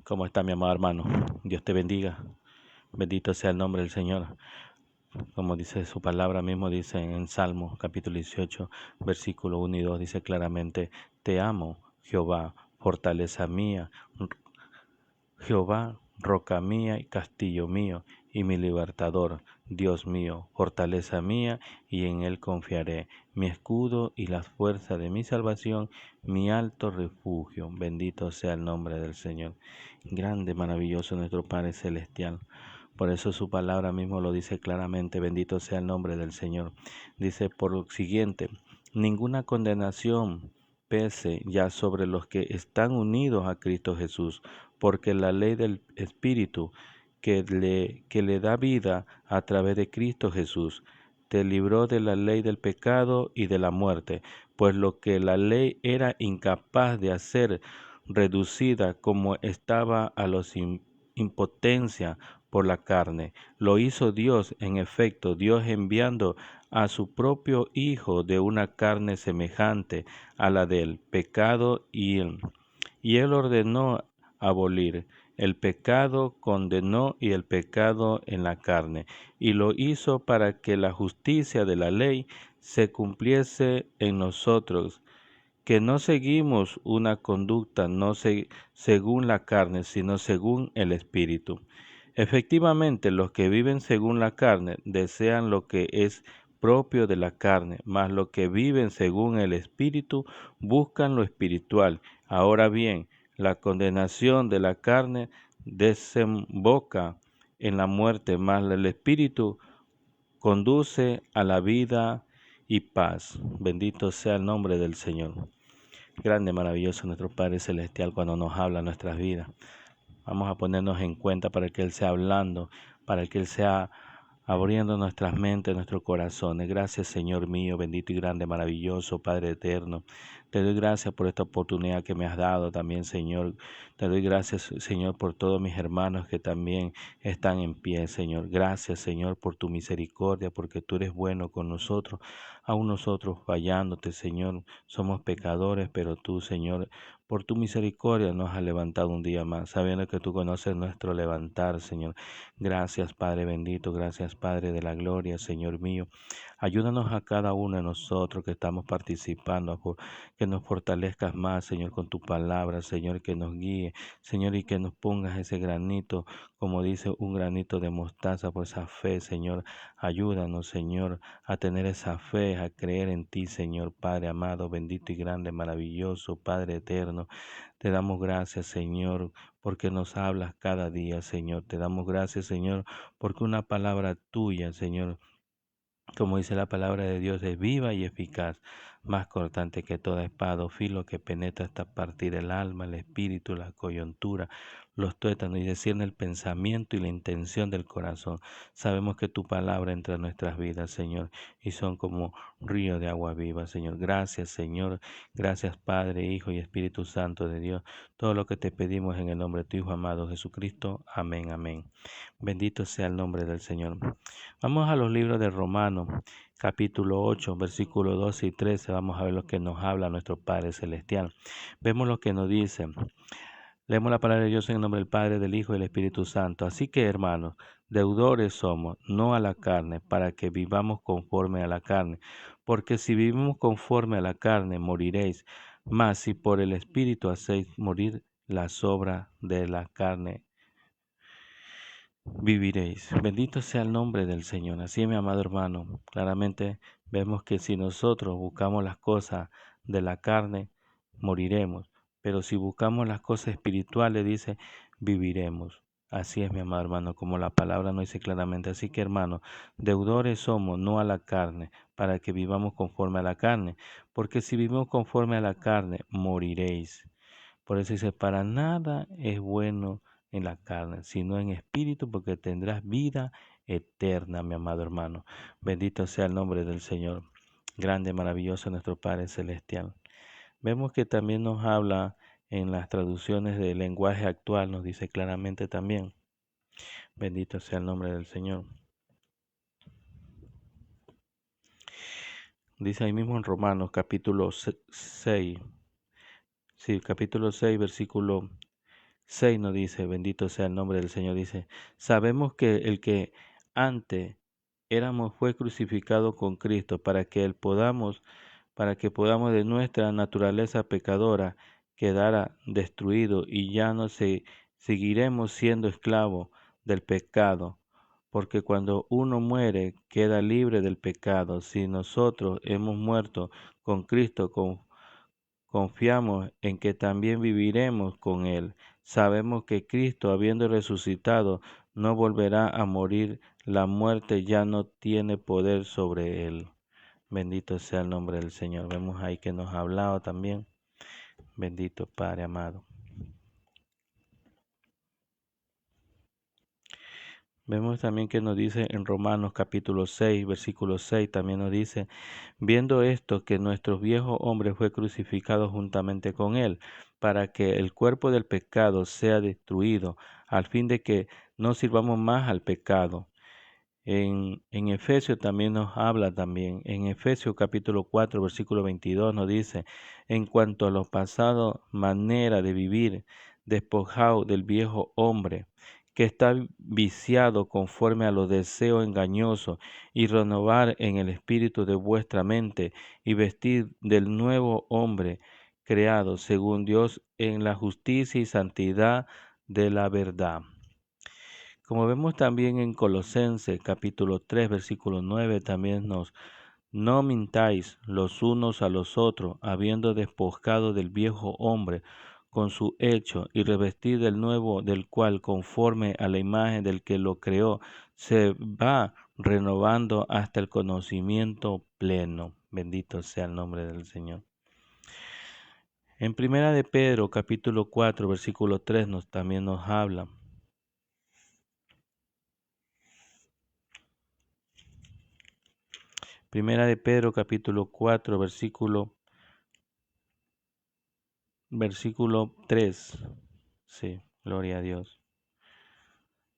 ¿Cómo está mi amado hermano? Dios te bendiga. Bendito sea el nombre del Señor. Como dice su palabra mismo, dice en Salmo capítulo 18, versículo 1 y 2, dice claramente, te amo, Jehová, fortaleza mía, Jehová, roca mía y castillo mío, y mi libertador, Dios mío, fortaleza mía, y en él confiaré, mi escudo y la fuerza de mi salvación, mi alto refugio. Bendito sea el nombre del Señor. Grande, maravilloso nuestro Padre Celestial. Por eso su palabra mismo lo dice claramente, bendito sea el nombre del Señor. Dice por lo siguiente, ninguna condenación pese ya sobre los que están unidos a Cristo Jesús, porque la ley del Espíritu que le da vida a través de Cristo Jesús te libró de la ley del pecado y de la muerte, pues lo que la ley era incapaz de hacer, reducida como estaba a los impotencia por la carne, lo hizo Dios. En efecto, Dios enviando a su propio Hijo de una carne semejante a la del pecado, y él ordenó abolir el pecado, condenó y el pecado en la carne, y lo hizo para que la justicia de la ley se cumpliese en nosotros, que no seguimos una conducta según la carne, sino según el Espíritu. Efectivamente, los que viven según la carne desean lo que es propio de la carne, mas los que viven según el Espíritu buscan lo espiritual. Ahora bien, la condenación de la carne desemboca en la muerte, mas el Espíritu conduce a la vida y paz. Bendito sea el nombre del Señor. Grande, maravilloso nuestro Padre Celestial cuando nos habla en nuestras vidas. Vamos a ponernos en cuenta para que Él sea hablando, para que Él sea abriendo nuestras mentes, nuestros corazones. Gracias, Señor mío, bendito y grande, maravilloso, Padre eterno. Te doy gracias por esta oportunidad que me has dado también, Señor. Te doy gracias, Señor, por todos mis hermanos que también están en pie, Señor. Gracias, Señor, por tu misericordia, porque tú eres bueno con nosotros, aún nosotros fallándote, Señor. Somos pecadores, pero tú, Señor, por tu misericordia nos has levantado un día más, sabiendo que tú conoces nuestro levantar, Señor. Gracias, Padre bendito, gracias, Padre de la gloria, Señor mío. Ayúdanos a cada uno de nosotros que estamos participando, que nos fortalezcas más, Señor, con tu palabra, Señor, que nos guíe, Señor, y que nos pongas ese granito, como dice, un granito de mostaza por esa fe, Señor. Ayúdanos, Señor, a tener esa fe, a creer en ti, Señor, Padre amado, bendito y grande, maravilloso, Padre eterno. Te damos gracias, Señor, porque nos hablas cada día, Señor. Te damos gracias, Señor, porque una palabra tuya, Señor, como dice la palabra de Dios, es viva y eficaz, más cortante que toda espada o filo, que penetra hasta partir el alma, el espíritu, la coyuntura, los tuétanos, y discierne el pensamiento y la intención del corazón. Sabemos que tu palabra entra en nuestras vidas, Señor, y son como río de agua viva, Señor. Gracias, Señor. Gracias, Padre, Hijo y Espíritu Santo de Dios. Todo lo que te pedimos en el nombre de tu Hijo amado Jesucristo. Amén, amén. Bendito sea el nombre del Señor. Vamos a los libros de Romanos, capítulo 8, versículos 12 y 13. Vamos a ver lo que nos habla nuestro Padre Celestial. Vemos lo que nos dice. Leemos la palabra de Dios en el nombre del Padre, del Hijo y del Espíritu Santo. Así que, hermanos, deudores somos, no a la carne, para que vivamos conforme a la carne. Porque si vivimos conforme a la carne, moriréis. Mas si por el Espíritu hacéis morir las obras de la carne, viviréis. Bendito sea el nombre del Señor. Así, mi amado hermano, claramente vemos que si nosotros buscamos las cosas de la carne, moriremos. Pero si buscamos las cosas espirituales, dice, viviremos. Así es, mi amado hermano, como la palabra nos dice claramente. Así que, hermano, deudores somos, no a la carne, para que vivamos conforme a la carne. Porque si vivimos conforme a la carne, moriréis. Por eso dice, para nada es bueno en la carne, sino en espíritu, porque tendrás vida eterna, mi amado hermano. Bendito sea el nombre del Señor. Grande, maravilloso nuestro Padre Celestial. Vemos que también nos habla en las traducciones del lenguaje actual, nos dice claramente también. Bendito sea el nombre del Señor. Dice ahí mismo en Romanos capítulo 6, sí, capítulo 6, versículo 6 nos dice, bendito sea el nombre del Señor, dice, sabemos que el que antes éramos fue crucificado con Cristo para que podamos de nuestra naturaleza pecadora quedara destruido y ya no seguiremos siendo esclavos del pecado, porque cuando uno muere queda libre del pecado. Si nosotros hemos muerto con Cristo, confiamos en que también viviremos con Él. Sabemos que Cristo, habiendo resucitado, no volverá a morir. La muerte ya no tiene poder sobre Él. Bendito sea el nombre del Señor. Vemos ahí que nos ha hablado también. Bendito Padre amado. Vemos también que nos dice en Romanos capítulo 6, versículo 6, también nos dice, viendo esto que nuestro viejo hombre fue crucificado juntamente con él, para que el cuerpo del pecado sea destruido, al fin de que no sirvamos más al pecado. En Efesios también nos habla también, en Efesios capítulo 4, versículo 22 nos dice, en cuanto a lo pasado, manera de vivir, despojado del viejo hombre, que está viciado conforme a los deseos engañosos, y renovar en el espíritu de vuestra mente, y vestir del nuevo hombre, creado según Dios en la justicia y santidad de la verdad. Como vemos también en Colosenses capítulo 3 versículo 9, también no mintáis los unos a los otros, habiendo despojado del viejo hombre con su hecho y revestir del nuevo, del cual conforme a la imagen del que lo creó, se va renovando hasta el conocimiento pleno. Bendito sea el nombre del Señor. En Primera de Pedro capítulo 4 versículo 3 también nos habla. Primera de Pedro capítulo 4 versículo 3. Sí, gloria a Dios.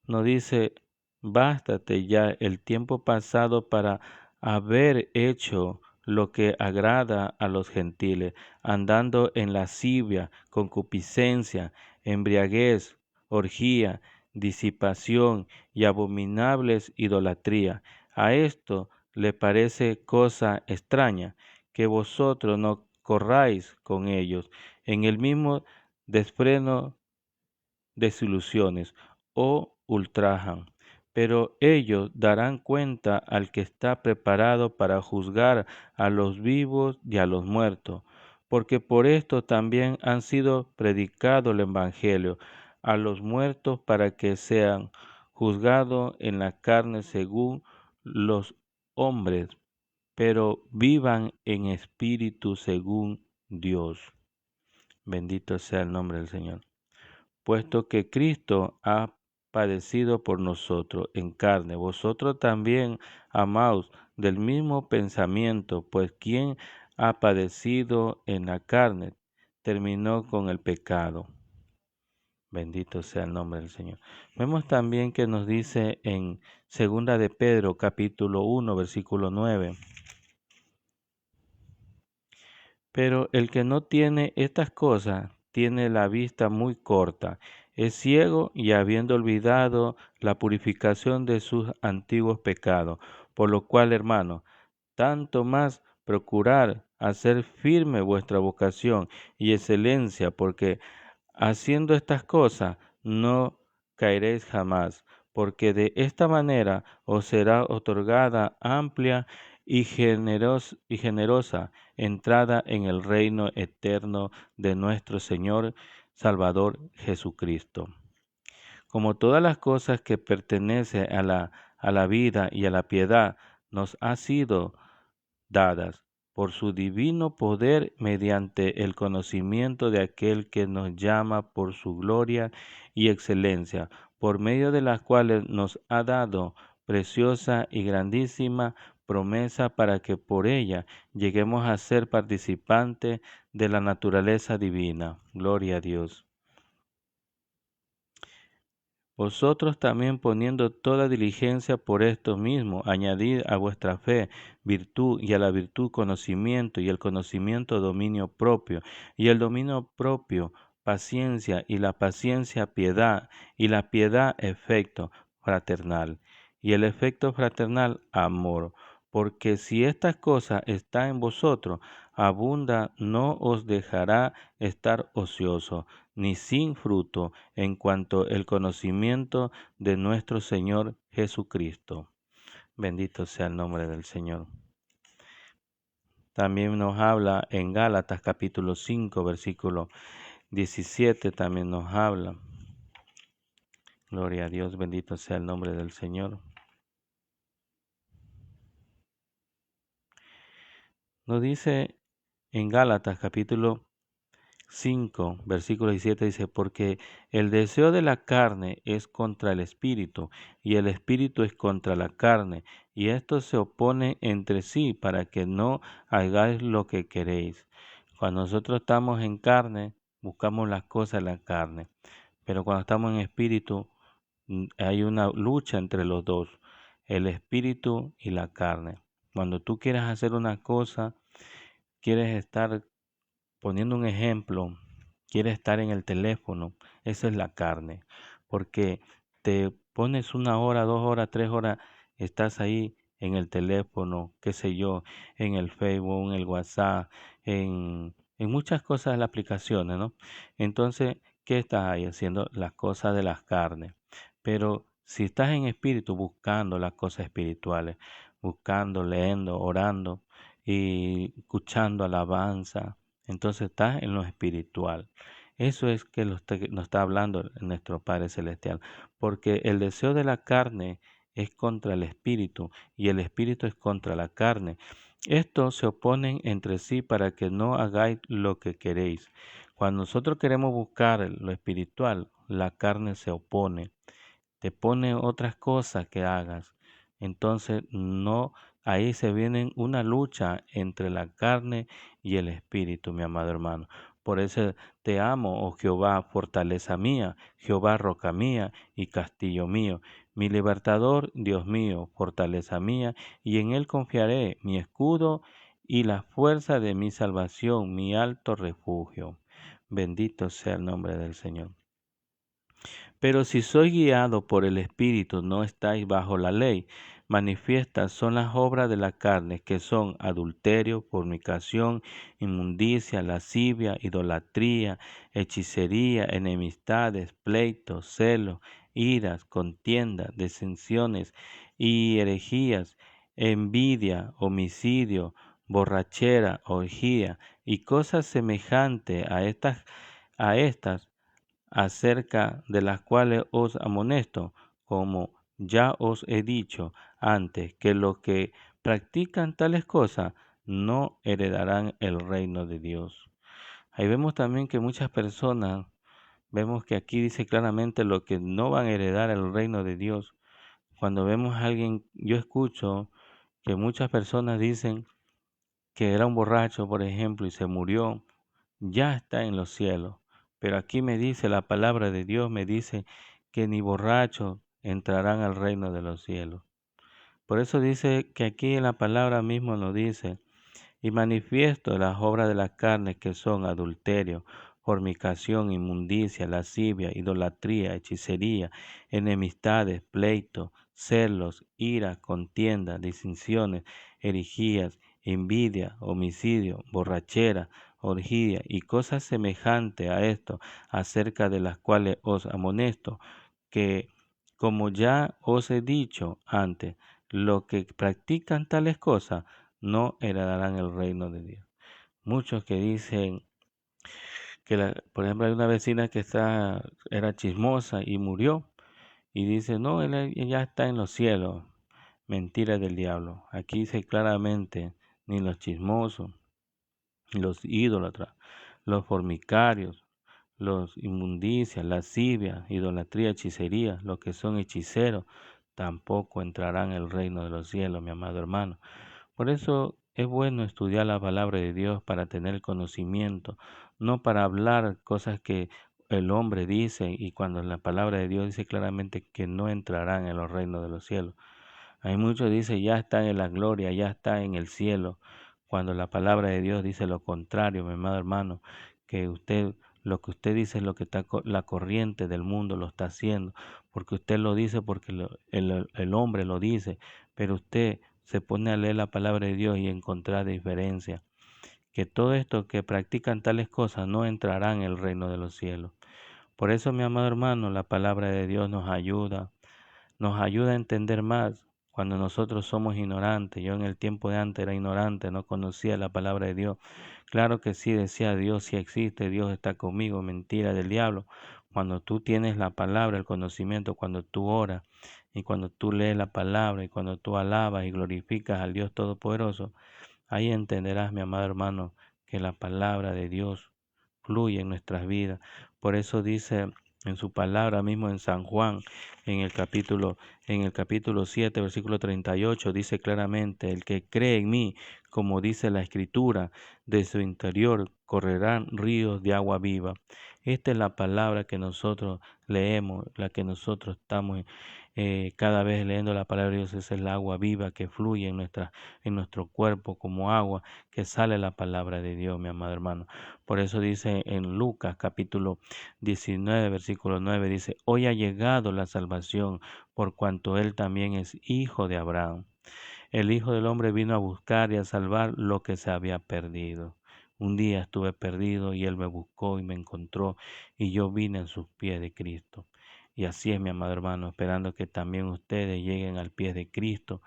Nos dice, bástate ya el tiempo pasado para haber hecho lo que agrada a los gentiles, andando en lascivia, concupiscencia, embriaguez, orgía, disipación y abominables idolatría. A esto le parece cosa extraña que vosotros no corráis con ellos en el mismo desfreno desilusiones o ultrajan, pero ellos darán cuenta al que está preparado para juzgar a los vivos y a los muertos, porque por esto también han sido predicado el Evangelio a los muertos para que sean juzgados en la carne según los hombres, pero vivan en espíritu según Dios. Bendito sea el nombre del Señor. Puesto que Cristo ha padecido por nosotros en carne, vosotros también, amaos, del mismo pensamiento, pues quien ha padecido en la carne terminó con el pecado. Bendito sea el nombre del Señor. Vemos también que nos dice en Segunda de Pedro, capítulo 1, versículo 9. Pero el que no tiene estas cosas tiene la vista muy corta, es ciego y habiendo olvidado la purificación de sus antiguos pecados, por lo cual, hermano, tanto más procurar hacer firme vuestra vocación y excelencia, porque haciendo estas cosas no caeréis jamás, porque de esta manera os será otorgada amplia y generosa entrada en el reino eterno de nuestro Señor Salvador Jesucristo. Como todas las cosas que pertenecen a la vida y a la piedad nos ha sido dadas por su divino poder mediante el conocimiento de aquel que nos llama por su gloria y excelencia, por medio de las cuales nos ha dado preciosa y grandísima promesa para que por ella lleguemos a ser participantes de la naturaleza divina. Gloria a Dios. Vosotros también poniendo toda diligencia por esto mismo, añadid a vuestra fe virtud y a la virtud conocimiento y el conocimiento dominio propio y el dominio propio paciencia, y la paciencia piedad, y la piedad efecto fraternal, y el efecto fraternal amor. Porque si estas cosas están en vosotros, abunda, no os dejará estar ocioso, ni sin fruto en cuanto el conocimiento de nuestro Señor Jesucristo. Bendito sea el nombre del Señor. También nos habla en Gálatas capítulo 5, versículo 17, también nos habla. Gloria a Dios, bendito sea el nombre del Señor. Nos dice en Gálatas capítulo 5, versículo 17, dice, porque el deseo de la carne es contra el espíritu, y el espíritu es contra la carne, y estos se oponen entre sí para que no hagáis lo que queréis. Cuando nosotros estamos en carne, buscamos las cosas de la carne, pero cuando estamos en espíritu, hay una lucha entre los dos, el espíritu y la carne. Cuando tú quieres hacer una cosa, quieres estar, poniendo un ejemplo, quieres estar en el teléfono, esa es la carne, porque te pones 1 hora, 2 horas, 3 horas, estás ahí en el teléfono, qué sé yo, en el Facebook, en el WhatsApp, en muchas cosas de las aplicaciones, ¿no? Entonces, ¿qué estás ahí haciendo? Las cosas de las carnes. Pero si estás en espíritu buscando las cosas espirituales, buscando, leyendo, orando y escuchando alabanza, entonces estás en lo espiritual. Eso es que nos está hablando nuestro Padre Celestial, porque el deseo de la carne es contra el espíritu y el espíritu es contra la carne. Estos se oponen entre sí para que no hagáis lo que queréis. Cuando nosotros queremos buscar lo espiritual, la carne se opone, te pone otras cosas que hagas. Entonces, no, ahí se viene una lucha entre la carne y el espíritu, mi amado hermano. Por eso te amo, oh Jehová, fortaleza mía, Jehová, roca mía y castillo mío, mi libertador, Dios mío, fortaleza mía, y en él confiaré, mi escudo y la fuerza de mi salvación, mi alto refugio. Bendito sea el nombre del Señor. Pero si sois guiado por el Espíritu, no estáis bajo la ley. Manifiestas son las obras de la carne, que son adulterio, fornicación, inmundicia, lascivia, idolatría, hechicería, enemistades, pleitos, celos, iras, contiendas, disensiones y herejías, envidia, homicidio, borrachera, orgía y cosas semejantes a estas acerca de las cuales os amonesto, como ya os he dicho antes, que los que practican tales cosas no heredarán el reino de Dios. Ahí vemos también que muchas personas, vemos que aquí dice claramente lo que no van a heredar el reino de Dios. Cuando vemos a alguien, yo escucho que muchas personas dicen que era un borracho, por ejemplo, y se murió, ya está en los cielos. Pero aquí me dice, la palabra de Dios me dice que ni borrachos entrarán al reino de los cielos. Por eso dice que aquí en la palabra mismo nos dice, y manifiesto las obras de la carne, que son adulterio, fornicación, inmundicia, lascivia, idolatría, hechicería, enemistades, pleitos, celos, ira, contienda, disensiones, herejías, envidia, homicidio, borrachera, orgía y cosas semejantes a esto, acerca de las cuales os amonesto, que, como ya os he dicho antes, los que practican tales cosas no heredarán el reino de Dios. Muchos que dicen que, por ejemplo, hay una vecina que era chismosa y murió, y dice, no, él ya está en los cielos. Mentira del diablo. Aquí dice claramente, ni los chismosos, los ídolatras, los fornicarios, los inmundicias, lascivia, idolatría, hechicería, los que son hechiceros, tampoco entrarán en el reino de los cielos, mi amado hermano. Por eso es bueno estudiar la palabra de Dios para tener conocimiento, no para hablar cosas que el hombre dice y cuando la palabra de Dios dice claramente que no entrarán en los reinos de los cielos. Hay muchos que dicen ya están en la gloria, ya está en el cielo, cuando la palabra de Dios dice lo contrario, mi amado hermano, que usted lo que usted dice es lo que está, la corriente del mundo lo está haciendo, porque usted lo dice, porque el hombre lo dice, pero usted se pone a leer la palabra de Dios y encontrar diferencia, que todo esto que practican tales cosas no entrarán en el reino de los cielos. Por eso, mi amado hermano, la palabra de Dios nos ayuda a entender más cuando nosotros somos ignorantes. Yo en el tiempo de antes era ignorante, no conocía la palabra de Dios. Claro que sí, decía Dios sí existe, Dios está conmigo, mentira del diablo. Cuando tú tienes la palabra, el conocimiento, cuando tú oras y cuando tú lees la palabra y cuando tú alabas y glorificas al Dios Todopoderoso, ahí entenderás, mi amado hermano, que la palabra de Dios fluye en nuestras vidas. Por eso dice en su palabra mismo en San Juan, en el capítulo 7, versículo 38, dice claramente, el que cree en mí, como dice la Escritura, de su interior correrán ríos de agua viva. Esta es la palabra que nosotros leemos, la que nosotros estamos cada vez leyendo la palabra de Dios. Es el agua viva que fluye en nuestro cuerpo como agua, que sale la palabra de Dios, mi amado hermano. Por eso dice en Lucas capítulo 19, versículo 9, dice, hoy ha llegado la salvación, por cuanto él también es hijo de Abraham. El Hijo del Hombre vino a buscar y a salvar lo que se había perdido. Un día estuve perdido y Él me buscó y me encontró y yo vine en sus pies de Cristo. Y así es, mi amado hermano, esperando que también ustedes lleguen al pie de Cristo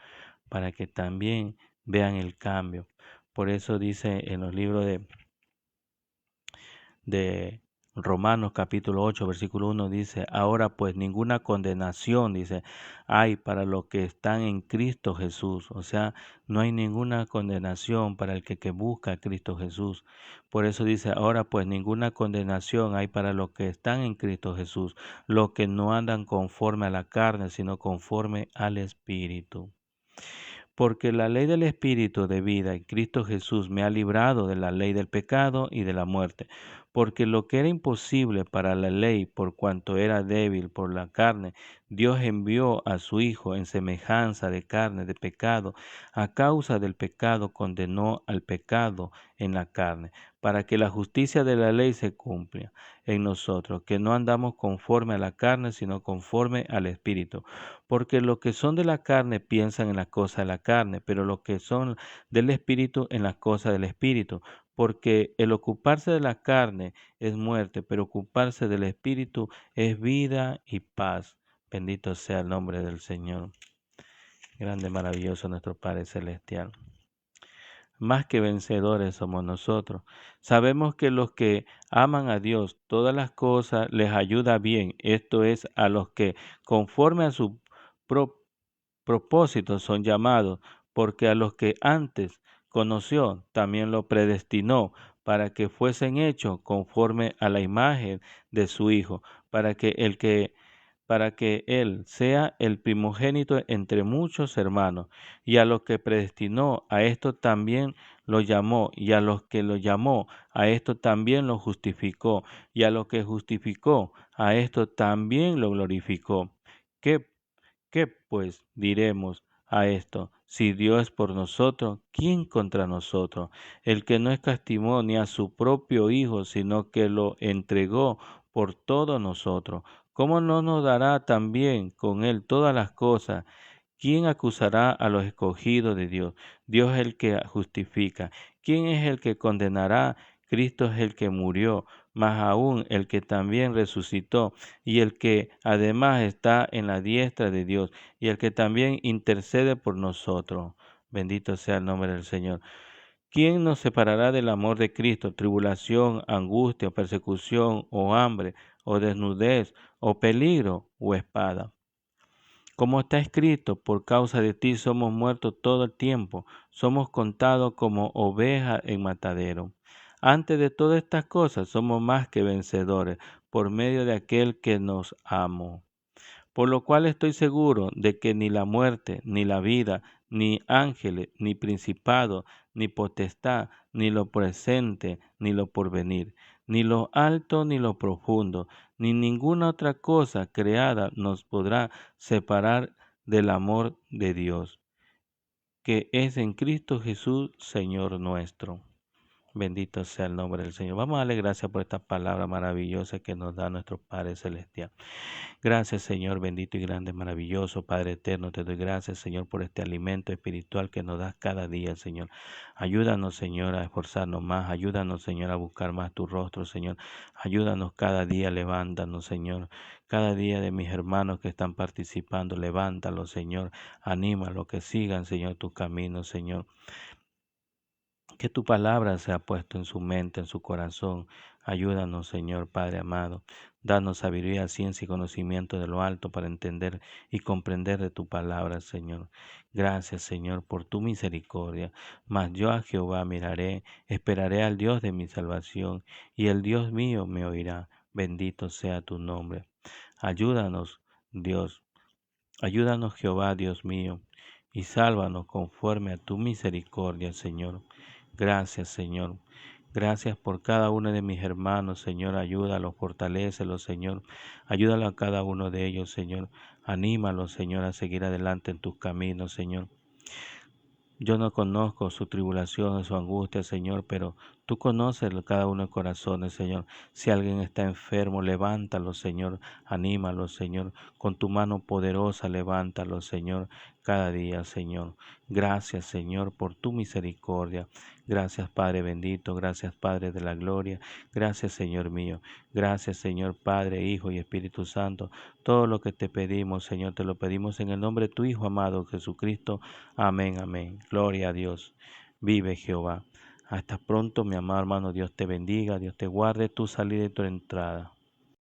para que también vean el cambio. Por eso dice en los libros de Romanos capítulo 8, versículo 1 dice, ahora pues ninguna condenación, dice, hay para los que están en Cristo Jesús. O sea, no hay ninguna condenación para el que busca a Cristo Jesús. Por eso dice, ahora pues ninguna condenación hay para los que están en Cristo Jesús, los que no andan conforme a la carne, sino conforme al Espíritu. Porque la ley del Espíritu de vida en Cristo Jesús me ha librado de la ley del pecado y de la muerte. Porque lo que era imposible para la ley, por cuanto era débil por la carne, Dios envió a su Hijo en semejanza de carne de pecado. A causa del pecado condenó al pecado en la carne, para que la justicia de la ley se cumpla en nosotros, que no andamos conforme a la carne, sino conforme al Espíritu. Porque los que son de la carne piensan en las cosas de la carne, pero los que son del Espíritu en las cosas del Espíritu. Porque el ocuparse de la carne es muerte, pero ocuparse del Espíritu es vida y paz. Bendito sea el nombre del Señor. Grande, maravilloso nuestro Padre Celestial. Más que vencedores somos nosotros. Sabemos que los que aman a Dios, todas las cosas les ayuda bien. Esto es, a los que conforme a su propósito son llamados, porque a los que antes conoció, también lo predestinó para que fuesen hechos conforme a la imagen de su Hijo, para que él sea el primogénito entre muchos hermanos. Y a los que predestinó, a esto también lo llamó, y a los que lo llamó, a esto también lo justificó, y a los que justificó, a esto también lo glorificó. ¿Qué pues diremos a esto? Si Dios es por nosotros, ¿quién contra nosotros? El que no escatimó ni a su propio Hijo, sino que lo entregó por todos nosotros, ¿cómo no nos dará también con él todas las cosas? ¿Quién acusará a los escogidos de Dios? Dios es el que justifica. ¿Quién es el que condenará? Cristo es el que murió, más aún el que también resucitó, y el que además está en la diestra de Dios, y el que también intercede por nosotros. Bendito sea el nombre del Señor. ¿Quién nos separará del amor de Cristo? Tribulación, angustia, persecución, o hambre, o desnudez, o peligro, o espada. Como está escrito, por causa de ti somos muertos todo el tiempo, somos contados como ovejas en matadero. Antes de todas estas cosas somos más que vencedores por medio de aquel que nos amó. Por lo cual estoy seguro de que ni la muerte, ni la vida, ni ángeles, ni principado, ni potestad, ni lo presente, ni lo porvenir, ni lo alto, ni lo profundo, ni ninguna otra cosa creada nos podrá separar del amor de Dios, que es en Cristo Jesús, Señor nuestro. Bendito sea el nombre del Señor. Vamos a darle gracias por esta palabra maravillosa que nos da nuestro Padre Celestial. Gracias, Señor, bendito y grande, maravilloso, Padre eterno. Te doy gracias, Señor, por este alimento espiritual que nos das cada día, Señor. Ayúdanos, Señor, a esforzarnos más. Ayúdanos, Señor, a buscar más tu rostro, Señor. Ayúdanos cada día, levántanos, Señor. Cada día de mis hermanos que están participando, levántalos, Señor. Anímalos, que sigan, Señor, tu camino, Señor. Que tu palabra sea puesto en su mente, en su corazón. Ayúdanos, Señor Padre amado. Danos sabiduría, ciencia y conocimiento de lo alto para entender y comprender de tu palabra, Señor. Gracias, Señor, por tu misericordia. Mas yo a Jehová miraré, esperaré al Dios de mi salvación, y el Dios mío me oirá. Bendito sea tu nombre. Ayúdanos, Dios. Ayúdanos, Jehová, Dios mío, y sálvanos conforme a tu misericordia, Señor. Gracias, Señor. Gracias por cada uno de mis hermanos, Señor. Ayúdalos, fortalécelos, Señor. Ayúdalo a cada uno de ellos, Señor. Anímalos, Señor, a seguir adelante en tus caminos, Señor. Yo no conozco su tribulación, su angustia, Señor, pero tú conoces cada uno de los corazones, Señor. Si alguien está enfermo, levántalo, Señor. Anímalo, Señor. Con tu mano poderosa, levántalo, Señor, cada día, Señor. Gracias, Señor, por tu misericordia. Gracias, Padre bendito. Gracias, Padre de la gloria. Gracias, Señor mío. Gracias, Señor, Padre, Hijo y Espíritu Santo. Todo lo que te pedimos, Señor, te lo pedimos en el nombre de tu Hijo amado, Jesucristo. Amén, amén. Gloria a Dios. Vive Jehová. Hasta pronto, mi amado hermano. Dios te bendiga, Dios te guarde tu salida y tu entrada.